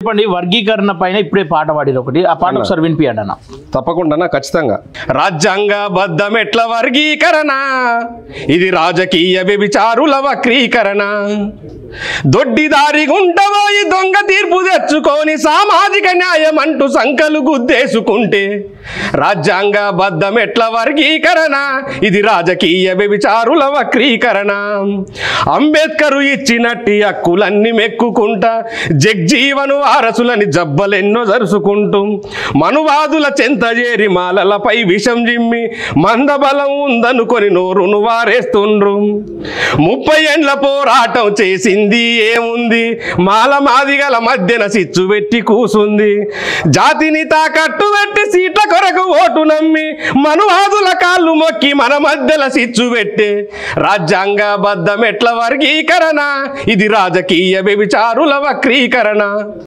చెప్పండి వర్గీకరణ పైన ఇప్పుడే పాట పాడిరు ఒకటి ఆ పాట ఒకసారి వినిపియండి అన్న తప్పకుండా ఖచ్చితంగా రాజ్యాంగబద్ధం ఎట్ల వర్గీకరణ ఇది రాజకీయ వ్యభిచారుల వక్రీకరణ దొడ్డిదారి గుంటబోయి దొంగ తీర్పు తెచ్చుకొని సామాజిక న్యాయం అంటూ సంకలు గుద్దేసుకుంటే రాజ్యాంగబద్ధం ఎట్ల వర్గీకరణ ఇది రాజకీయ వ్యభిచారుల వక్రీకరణ అంబేద్కరు ఇచ్చినట్టి హక్కులన్నీ మెక్కుకుంటా జగ్జీవను వారసులని జబ్బలెన్నో జరుసుకుంటూ మనువాదుల చెంతజేరి మాలలపై విషం జిమ్మి మందబలం ఉందనుకొని నోరును వారేస్తుండ్రు 30 ఏండ్ల పోరాటం చేసింది ఏముంది మాల మాదిగల మధ్యన సిచ్చు పెట్టి కూసుంది జాతిని తాకట్టు పెట్టి సీట్ల కొరకు ఓటు నమ్మి మనువాదుల కాళ్ళు మొక్కి మన మధ్యల సిచ్చు పెట్టే రాజ్యాంగబద్ధం ఎట్ల వర్గీకరణ ఇది రాజకీయ వ్యభిచారుల వక్రీకరణ